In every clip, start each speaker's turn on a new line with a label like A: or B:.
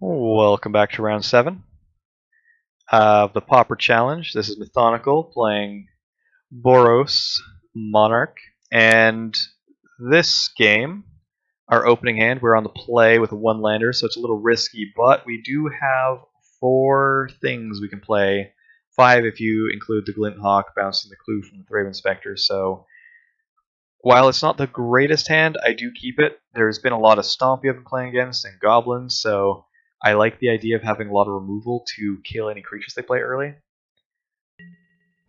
A: Welcome back to round 7 of the Pauper Challenge. This is Methodical playing Boros Monarch. And this game, our opening hand, we're on the play with a one-lander, so it's a little risky, but we do have 4 things we can play. 5 if you include the Glint Hawk bouncing the clue from the Thraben Spectre. So while it's not the greatest hand, I do keep it. There's been a lot of Stomp I've been playing against and Goblins, so I like the idea of having a lot of removal to kill any creatures they play early.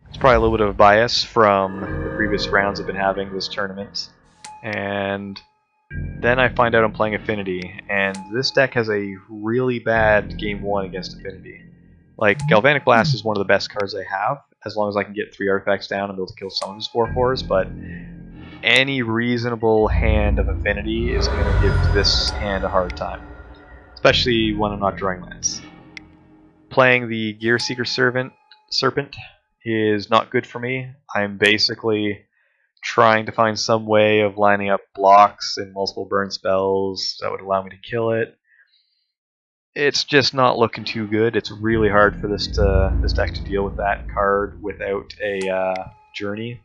A: It's probably a little bit of a bias from the previous rounds I've been having this tournament. And then I find out I'm playing Affinity, and this deck has a really bad game 1 against Affinity. Like, Galvanic Blast is one of the best cards I have, as long as I can get 3 artifacts down and be able to kill some of his 4/4s, but any reasonable hand of Affinity is going to give this hand a hard time. Especially when I'm not drawing lands. Playing the Gear Seeker Serpent is not good for me. I'm basically trying to find some way of lining up blocks and multiple burn spells that would allow me to kill it. It's just not looking too good. It's really hard for this deck to deal with that card without a journey.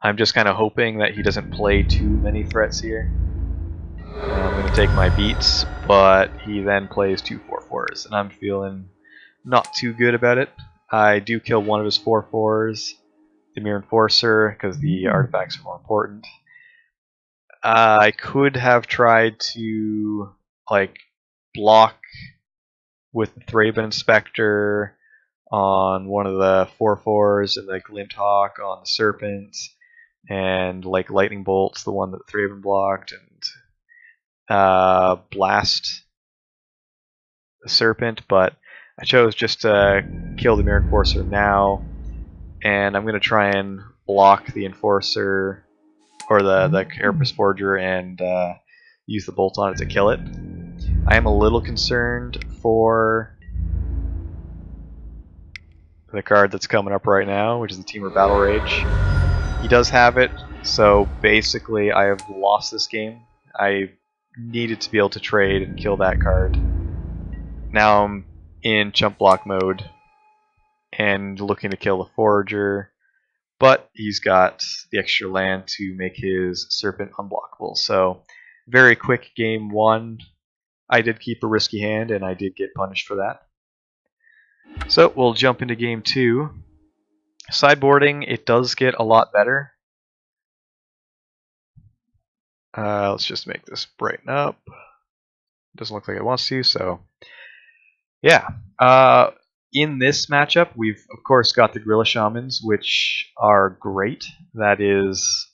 A: I'm just kind of hoping that he doesn't play too many threats here. I'm going to take my beats, but he then plays 2 4/4s, and I'm feeling not too good about it. I do kill one of his 4/4s, the Mere Enforcer, because the artifacts are more important. I could have tried to block with the Thraben Spectre on one of the 4/4s and the Glint Hawk on the Serpent, and Lightning Bolt's the one that Thraben blocked, and blast the Serpent, but I chose just to kill the Mere Enforcer now, and I'm going to try and block the Enforcer, or the Carapace Forger, and use the Bolt on it to kill it. I am a little concerned for the card that's coming up right now, which is the Temur Battle Rage. He does have it, so basically I have lost this game. I needed to be able to trade and kill that card. Now I'm in chump block mode and looking to kill the Forager, but he's got the extra land to make his Serpent unblockable. So very quick game 1. I did keep a risky hand and I did get punished for that. So we'll jump into game 2. Sideboarding, it does get a lot better. Let's just make this brighten up. Doesn't look like it wants to, so yeah. In this matchup, we've of course got the Gorilla Shamans, which are great. That is,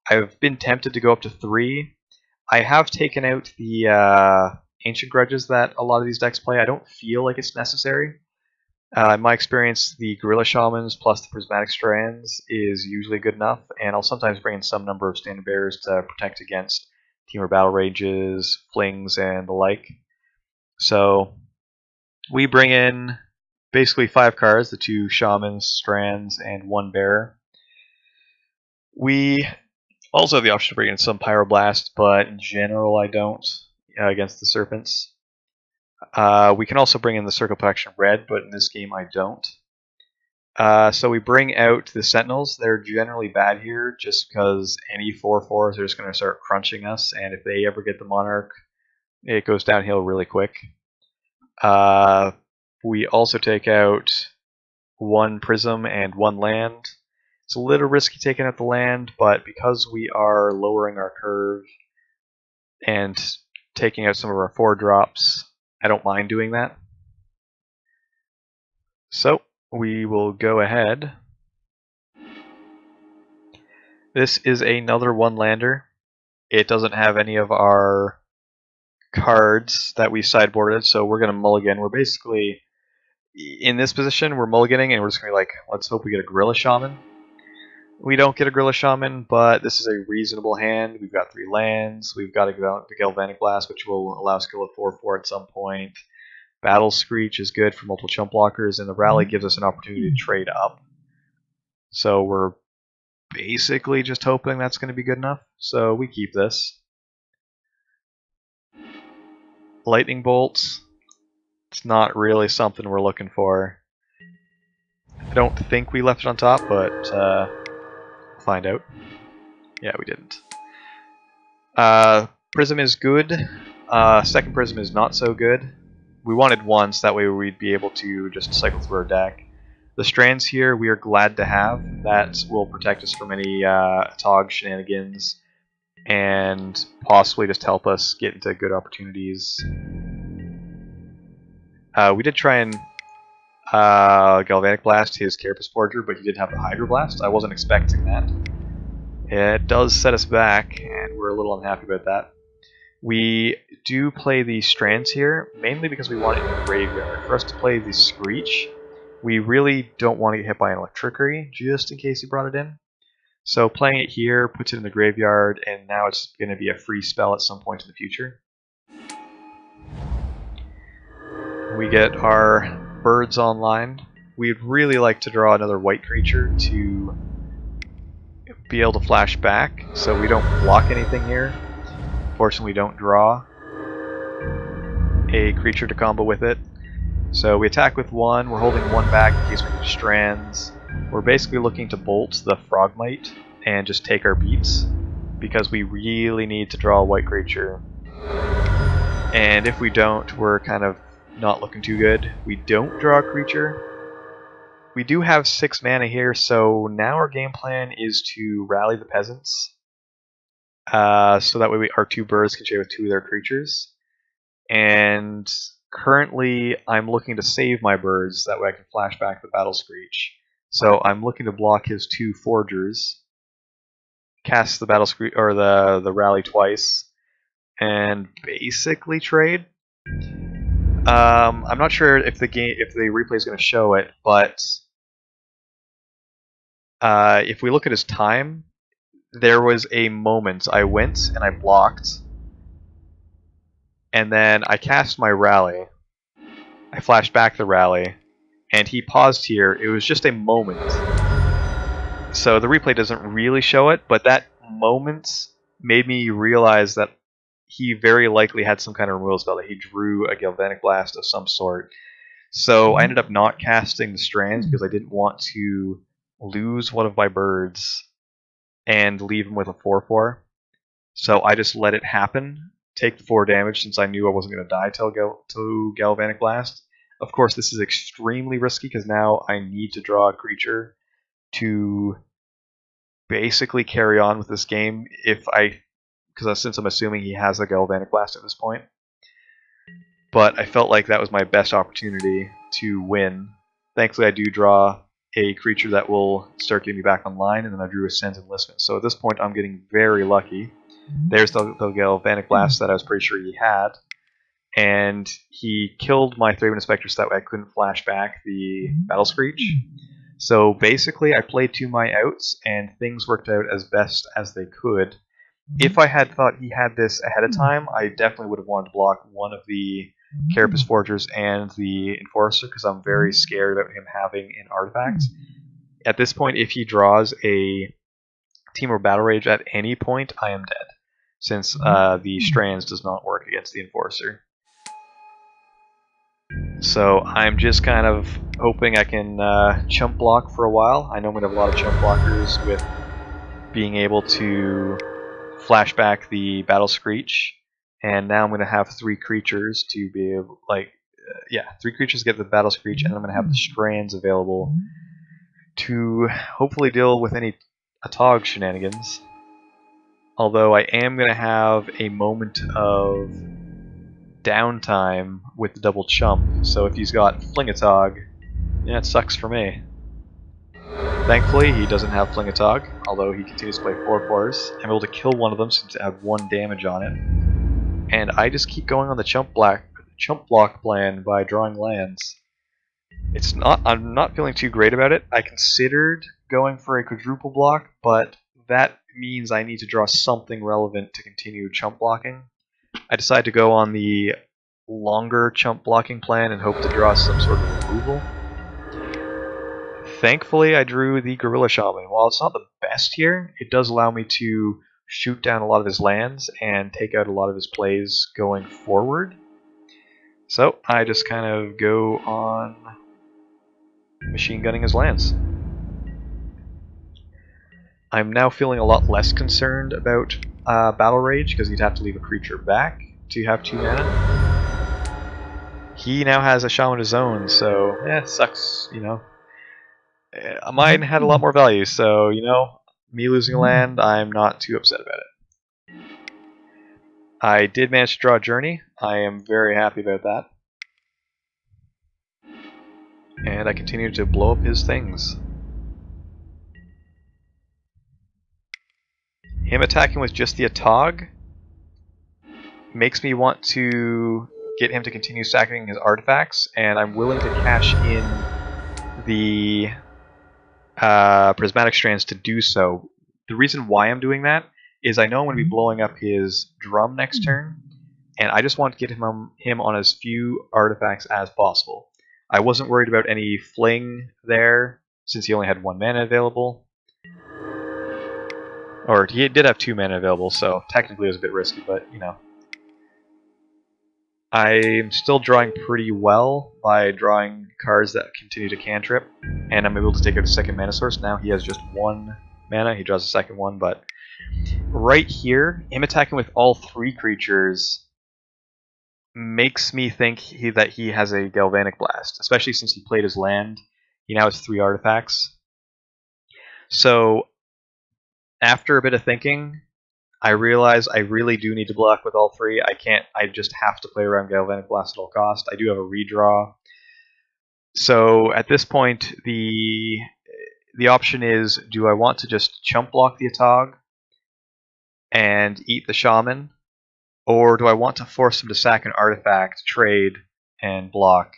A: I've been tempted to go up to 3. I have taken out the Ancient Grudges that a lot of these decks play. I don't feel like it's necessary. In my experience, the Gorilla Shamans plus the Prismatic Strands is usually good enough, and I'll sometimes bring in some number of Standard Bearers to protect against Temur Battle Rages, Flings, and the like. So we bring in basically 5 cards, the 2 Shamans, Strands, and 1 Bearer. We also have the option to bring in some Pyroblast, but in general I don't against the Serpents. We can also bring in the Circle Protection Red, but in this game I don't. So we bring out the Sentinels. They're generally bad here just because any 4/4s are just going to start crunching us, and if they ever get the Monarch, it goes downhill really quick. We also take out 1 Prism and 1 land. It's a little risky taking out the land, but because we are lowering our curve and taking out some of our 4-drops, I don't mind doing that. So we will go ahead. This is another 1-lander. It doesn't have any of our cards that we sideboarded, so we're going to mulligan. We're basically, in this position, we're mulliganing, and we're just going to be like, let's hope we get a Gorilla Shaman. We don't get a Gorilla Shaman, but this is a reasonable hand. We've got 3 lands. We've got a Galvanic Blast, which will allow us to kill a 4/4 at some point. Battle Screech is good for multiple chump blockers, and the Rally gives us an opportunity to trade up. So we're basically just hoping that's going to be good enough. So we keep this. lightning bolts. It's not really something we're looking for. I don't think we left it on top, but we'll find out. Yeah, we didn't. Prism is good. Second prism is not so good. We wanted one, so that way we'd be able to just cycle through our deck. The strands here we are glad to have. That will protect us from any Tog shenanigans and possibly just help us get into good opportunities. We did try and Galvanic Blast his Carapace Forger, but he did have the Hydro Blast. I wasn't expecting that. It does set us back, and we're a little unhappy about that. We do play the Strands here, mainly because we want it in the graveyard. For us to play the Screech, we really don't want to get hit by an Electricity, just in case he brought it in. So playing it here puts it in the graveyard, and now it's going to be a free spell at some point in the future. We get our birds online. We'd really like to draw another white creature to be able to flash back, so we don't block anything here. Fortunately, we don't draw a creature to combo with it. So we attack with one, we're holding one back in case we need strands. We're basically looking to bolt the Frogmite and just take our beats, because we really need to draw a white creature. And if we don't, we're kind of not looking too good. We don't draw a creature. We do have 6 mana here, so now our game plan is to rally the peasants. So that way our 2 birds can share with 2 of their creatures. And currently I'm looking to save my birds, that way I can flash back the Battle Screech. So I'm looking to block his 2 forgers, cast the Battle Screech or the rally twice, and basically trade. I'm not sure if the replay is going to show it, but if we look at his time, there was a moment I went and I blocked, and then I cast my rally. I flashed back the rally, and he paused here. It was just a moment. So the replay doesn't really show it, but that moment made me realize that he very likely had some kind of removal spell, that he drew a Galvanic Blast of some sort. So I ended up not casting the strands because I didn't want to lose one of my birds and leave him with a 4/4. So I just let it happen, take the 4 damage since I knew I wasn't going to die to Galvanic Blast. Of course, this is extremely risky because now I need to draw a creature to basically carry on with this game since I'm assuming he has a Galvanic Blast at this point. But I felt like that was my best opportunity to win. Thankfully, I do draw a creature that will start getting me back online, and then I drew a Sen's Enlistment. So at this point, I'm getting very lucky. There's the Galvanic Blast that I was pretty sure he had. And he killed my Thraben Inspector so that way I couldn't flash back the Battle Screech. So basically, I played to my outs, and things worked out as best as they could. If I had thought he had this ahead of time, I definitely would have wanted to block one of the Carapace Forgers and the Enforcer, because I'm very scared about him having an artifact. At this point, if he draws a Team or Battle Rage at any point, I am dead, since the Strands does not work against the Enforcer. So I'm just kind of hoping I can chump block for a while. I know I'm going to have a lot of chump blockers with being able to flash back the Battle Screech, and now I'm going to have 3 creatures to be able, 3 creatures to get the Battle Screech, and I'm going to have the Strands available to hopefully deal with any Atog shenanigans. Although I am going to have a moment of downtime with the double chump, so if he's got Flingatog, yeah, it sucks for me. Thankfully, he doesn't have Flingatog, although he continues to play 4/4s. I'm able to kill one of them since I have 1 damage on it. And I just keep going on the chump block plan by drawing lands. I'm not feeling too great about it. I considered going for a quadruple block, but that means I need to draw something relevant to continue chump blocking. I decided to go on the longer chump blocking plan and hope to draw some sort of removal. Thankfully, I drew the Gorilla Shaman. While it's not the best here, it does allow me to shoot down a lot of his lands and take out a lot of his plays going forward. So I just kind of go on machine gunning his lands. I'm now feeling a lot less concerned about Battle Rage because he'd have to leave a creature back to have 2 mana. He now has a Shaman of his own, so it sucks, you know. Mine had a lot more value, so, you know, me losing a land, I'm not too upset about it. I did manage to draw a Journey. I am very happy about that. And I continue to blow up his things. Him attacking with just the Atog makes me want to get him to continue sacking his artifacts, and I'm willing to cash in the Prismatic Strands to do so. The reason why I'm doing that is I know I'm going to be blowing up his drum next turn, and I just want to get him on as few artifacts as possible. I wasn't worried about any fling there, since he only had 1 mana available. Or he did have 2 mana available, so technically it was a bit risky, but, you know. I'm still drawing pretty well by drawing cards that continue to cantrip, and I'm able to take out a second mana source. Now he has just 1 mana, he draws a second one, but right here, him attacking with all 3 creatures makes me think that he has a Galvanic Blast, especially since he played his land. He now has 3 artifacts. So, after a bit of thinking, I realize I really do need to block with all 3. I just have to play around Galvanic Blast at all cost. I do have a redraw. So at this point, the option is, do I want to just chump block the Atog and eat the Shaman, or do I want to force him to sack an artifact, trade, and block?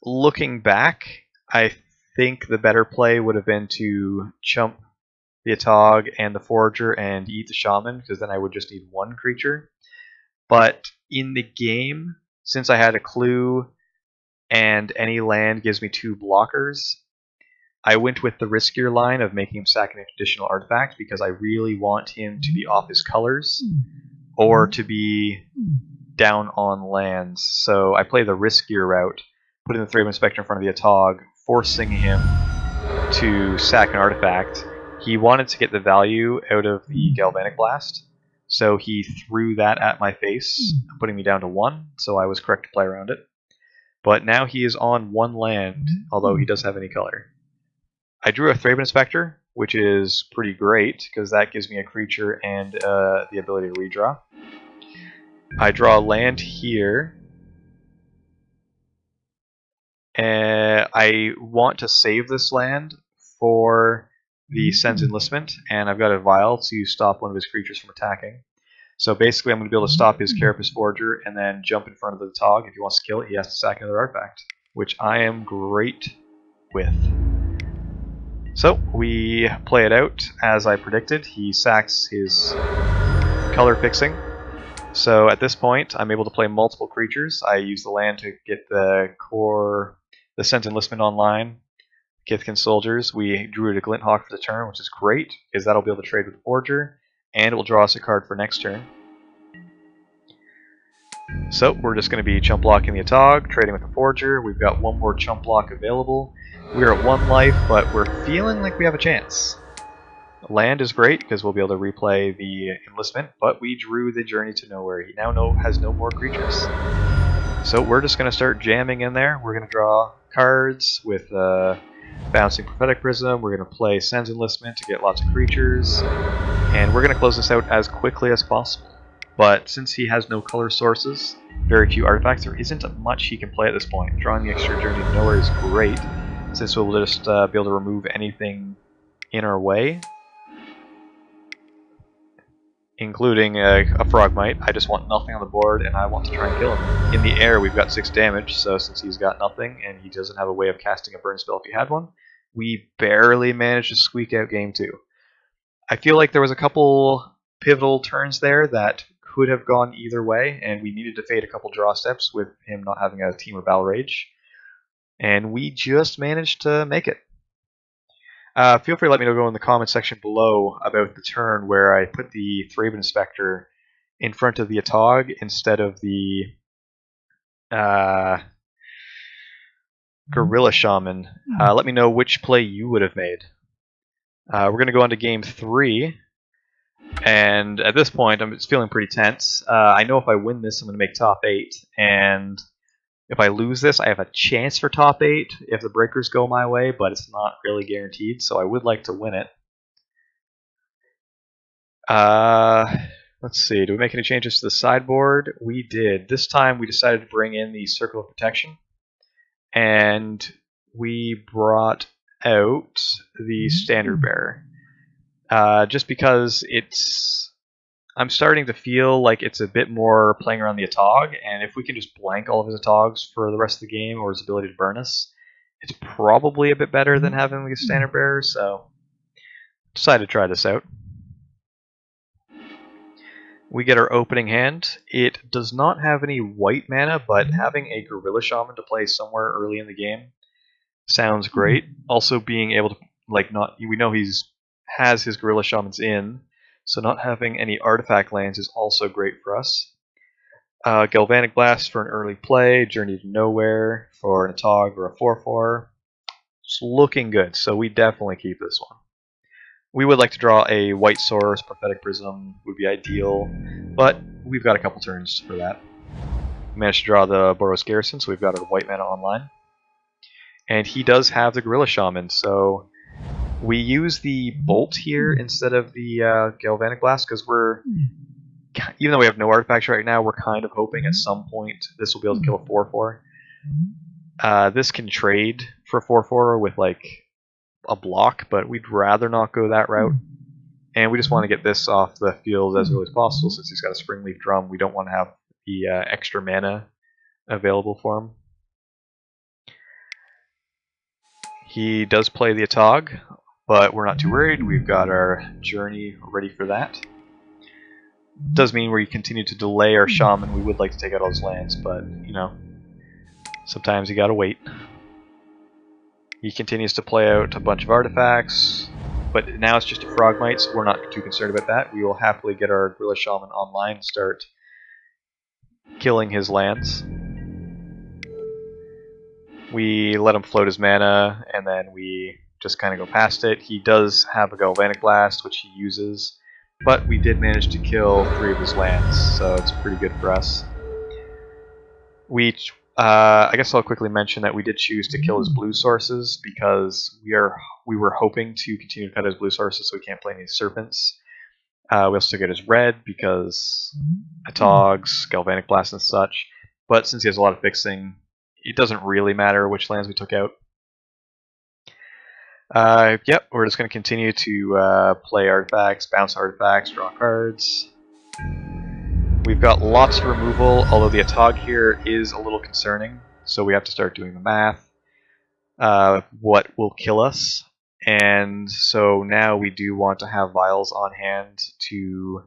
A: Looking back, I think the better play would have been to chump the Atog and the Forager and eat the Shaman, because then I would just need 1 creature. But in the game, since I had a clue and any land gives me 2 blockers, I went with the riskier line of making him sack an additional artifact because I really want him to be off his colors or to be down on lands. So I play the riskier route, putting the Thraben Spectre in front of the Atog, forcing him to sack an artifact. He wanted to get the value out of the Galvanic Blast, so he threw that at my face, putting me down to 1, so I was correct to play around it. But now he is on 1 land, although he does have any color. I drew a Thraben Spectre, which is pretty great, because that gives me a creature and the ability to redraw. I draw a land here. I want to save this land for the Sen's Enlistment, and I've got a Vial to stop one of his creatures from attacking. So basically I'm going to be able to stop his Carapace Forager and then jump in front of the Tog. If he wants to kill it, he has to sack another artifact, which I am great with. So we play it out as I predicted. He sacks his color fixing. So at this point, I'm able to play multiple creatures. I use the land to get the Sen's Enlistment online. Kithkin Soldiers. We drew a Glinthawk for the turn, which is great, because that'll be able to trade with the Forger, and it will draw us a card for next turn. So we're just going to be chump blocking the Atog, trading with the Forger. We've got 1 more chump block available. We're at 1 life, but we're feeling like we have a chance. Land is great, because we'll be able to replay the Enlistment, but we drew the Journey to Nowhere. He now has no more creatures. So we're just going to start jamming in there. We're going to draw cards with Bouncing Prophetic Prism. We're going to play Sen's Enlistment to get lots of creatures, and we're going to close this out as quickly as possible. But since he has no color sources, very few artifacts, there isn't much he can play at this point. Drawing the extra Journey to Nowhere is great, since we'll just be able to remove anything in our way, including a Frogmite. I just want nothing on the board, and I want to try and kill him. In the air, we've got 6 damage, so since he's got nothing, and he doesn't have a way of casting a burn spell if he had one, we barely managed to squeak out game 2. I feel like there was a couple pivotal turns there that could have gone either way, and we needed to fade a couple draw steps with him not having a team of Battle Rage, and we just managed to make it. Feel free to let me know in the comment section below about the turn where I put the Thraben Spectre in front of the Atog instead of the Gorilla Shaman. Let me know which play you would have made. We're going to go on to game 3. And at this point, I'm just feeling pretty tense. I know if I win this, I'm going to make top 8. And if I lose this, I have a chance for top 8 if the breakers go my way, but it's not really guaranteed, so I would like to win it. Let's see, do we make any changes to the sideboard? We did. This time we decided to bring in the Circle of Protection, and we brought out the Standard Bearer. Just because I'm starting to feel like it's a bit more playing around the Atog, and if we can just blank all of his Atogs for the rest of the game, or his ability to burn us, it's probably a bit better than having like a Standard Bearer, so decided to try this out. We get our opening hand. It does not have any white mana, but having a Gorilla Shaman to play somewhere early in the game sounds great. Also being able to, like, we know has his Gorilla Shamans in, so not having any artifact lands is also great for us. Galvanic Blast for an early play, Journey to Nowhere for an Atog or a 4/4. It's looking good, so we definitely keep this one. We would like to draw a white source, Prophetic Prism would be ideal, but we've got a couple turns for that. We managed to draw the Boros Garrison, so we've got our white mana online. And he does have the Gorilla Shaman, so we use the Bolt here instead of the Galvanic Blast, because even though we have no artifacts right now, we're kind of hoping at some point this will be able to kill a 4/4. This can trade for a 4/4 with like a block, but we'd rather not go that route. And we just want to get this off the field as early as possible, since he's got a Springleaf Drum. We don't want to have the extra mana available for him. He does play the Atog, but we're not too worried. We've got our Journey ready for that. Does mean we continue to delay our Shaman. We would like to take out all his lands, but, you know, sometimes you gotta wait. He continues to play out a bunch of artifacts, but now it's just a Frogmite, so we're not too concerned about that. We will happily get our Gorilla Shaman online and start killing his lands. We let him float his mana, and then we just kind of go past it. He does have a Galvanic Blast, which he uses, but we did manage to kill 3 of his lands, so it's pretty good for us. I guess I'll quickly mention that we did choose to kill his blue sources because we were hoping to continue to cut his blue sources so we can't play any serpents. We also took out his red because Atogs, Galvanic Blast and such, but since he has a lot of fixing, it doesn't really matter which lands we took out. Yep, we're just going to continue to play artifacts, bounce artifacts, draw cards. We've got lots of removal, although the Atog here is a little concerning, so we have to start doing the math. What will kill us? And so now we do want to have vials on hand to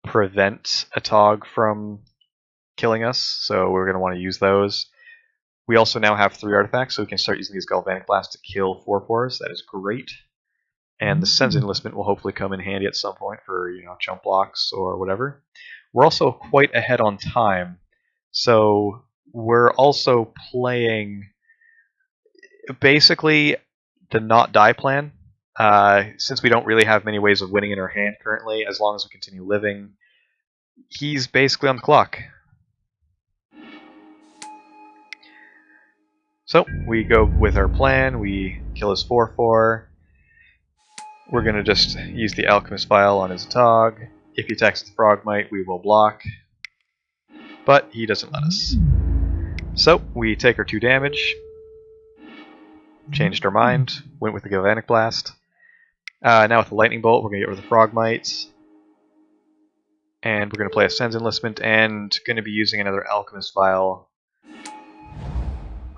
A: prevent Atog from killing us, so we're going to want to use those. We also now have 3 artifacts, so we can start using these Galvanic Blasts to kill 4/4s. That is great. And the Sen's Enlistment will hopefully come in handy at some point for, you know, chump blocks or whatever. We're also quite ahead on time, so we're also playing basically the not die plan. Since we don't really have many ways of winning in our hand currently, as long as we continue living, he's basically on the clock. So we go with our plan, we kill his 4/4. We're going to just use the Alchemist Vial on his Atog. If he attacks the Frogmite, we will block, but he doesn't let us. So we take our 2 damage, changed our mind, went with the Galvanic Blast. Now with the Lightning Bolt, we're going to get rid of the Frogmites, and we're going to play a Sen's Enlistment, and going to be using another Alchemist Vial.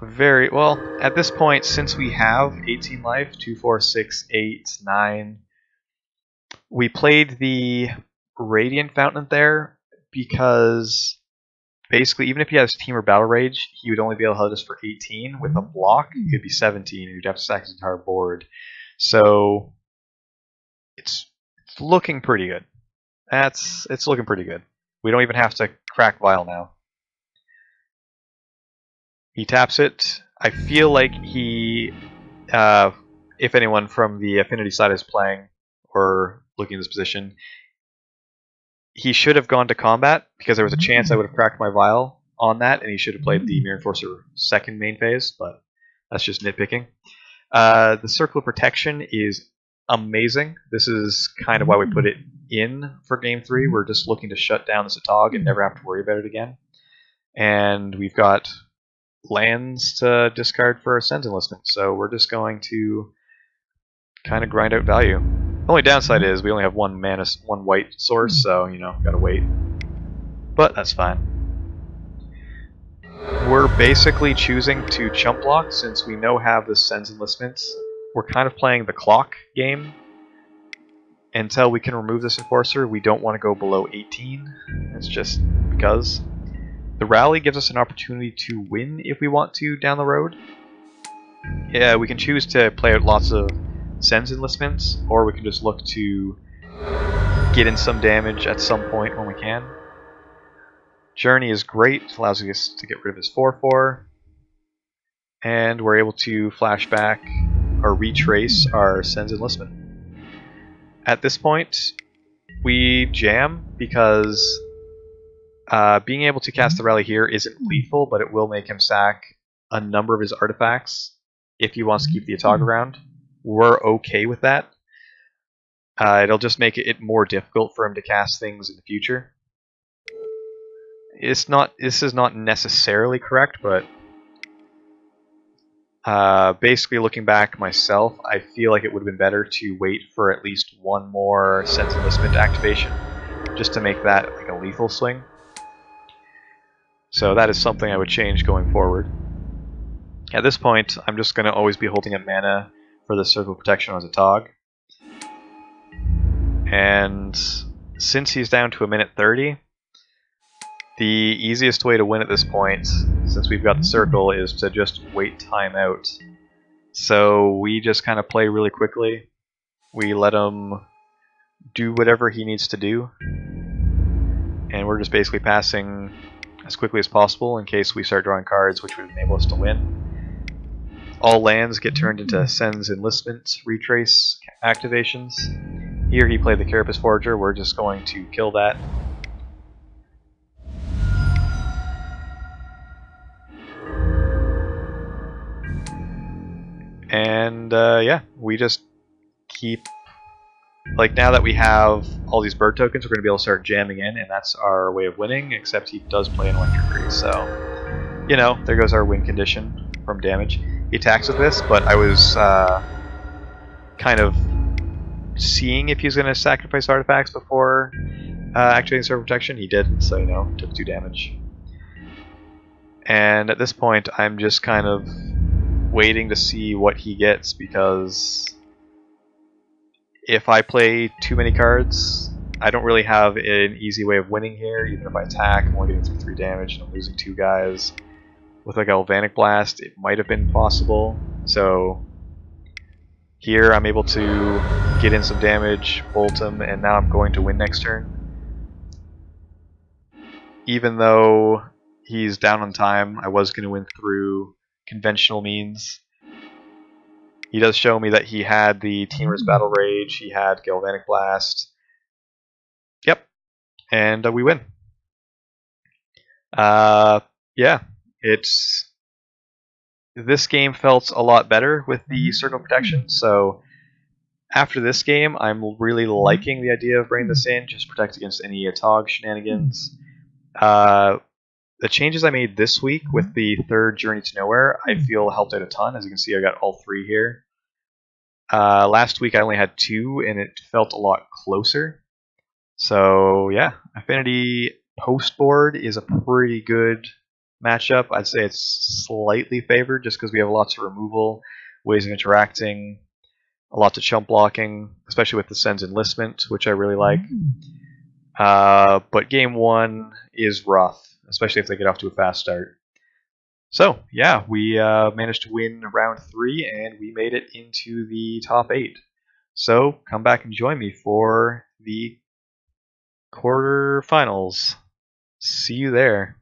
A: Very well, at this point, since we have 18 life, 2, 4, 6, 8, 9, we played the Radiant Fountain there because basically, even if he has Team or Battle Rage, he would only be able to hit us for 18. With a block, it would be 17, and you'd have to stack his entire board. So it's looking pretty good. It's looking pretty good. We don't even have to crack Vial now. He taps it. I feel like he, if anyone from the Affinity side is playing or looking at this position, he should have gone to combat because there was a chance I would have cracked my vial on that, and he should have played the Mirror Enforcer second main phase, but that's just nitpicking. The Circle of Protection is amazing. This is kind of why we put it in for Game 3. We're just looking to shut down this Atog and never have to worry about it again. And we've got lands to discard for our Sen's Enlistment, so we're just going to kind of grind out value. The only downside is we only have one white source, so, you know, gotta wait. But that's fine. We're basically choosing to chump block since we know have the Sen's Enlistments. We're kind of playing the clock game. Until we can remove this Enforcer, we don't want to go below 18. It's just because. The Rally gives us an opportunity to win if we want to down the road. Yeah, we can choose to play out lots of Sen's Enlistments, or we can just look to get in some damage at some point when we can. Journey is great, allows us to get rid of his 4/4, and we're able to flash back or retrace our Sen's Enlistment. At this point, we jam because being able to cast the Rally here isn't lethal, but it will make him sack a number of his artifacts if he wants to keep the Atog around. We're okay with that. It'll just make it more difficult for him to cast things in the future. This is not necessarily correct, but basically looking back myself, I feel like it would have been better to wait for at least one more Sen's Enlistment activation, just to make that like a lethal swing. So that is something I would change going forward. At this point, I'm just going to always be holding up mana for the Circle of Protection as a Tog. And since he's down to 1:30, the easiest way to win at this point, since we've got the Circle, is to just wait time out. So we just kind of play really quickly. We let him do whatever he needs to do. And we're just basically passing as quickly as possible in case we start drawing cards which would enable us to win. All lands get turned into Sen's Enlistment retrace activations. Here he played the Carapace Forager, we're just going to kill that. And yeah, we just keep, like now that we have all these bird tokens, we're going to be able to start jamming in, and that's our way of winning, except he does play an Electric, so, you know, there goes our win condition from damage. He attacks with this, but I was kind of seeing if he was going to sacrifice artifacts before activating Circle of Protection. He didn't, so, you know, took 2 damage. And at this point, I'm just kind of waiting to see what he gets, because if I play too many cards, I don't really have an easy way of winning here. Even if I attack, I'm only getting through 3 damage and I'm losing 2 guys. With like a Galvanic Blast, it might have been possible. So here I'm able to get in some damage, bolt him, and now I'm going to win next turn. Even though he's down on time, I was going to win through conventional means. He does show me that he had the Teamer's Battle Rage, he had Galvanic Blast. Yep, and we win. Yeah, this game felt a lot better with the Circle of Protection, so after this game, I'm really liking the idea of bringing this in, just protect against any Atog shenanigans. The changes I made this week with the 3rd Journey to Nowhere, I feel helped out a ton. As you can see, I got all 3 here. Last week I only had 2, and it felt a lot closer. So yeah, Affinity post board is a pretty good matchup. I'd say it's slightly favored just because we have lots of removal, ways of interacting, a lot of chump blocking, especially with the Sen's Enlistment, which I really like. But game 1 is rough, especially if they get off to a fast start. So yeah, we managed to win round 3, and we made it into the top 8. So come back and join me for the quarterfinals. See you there.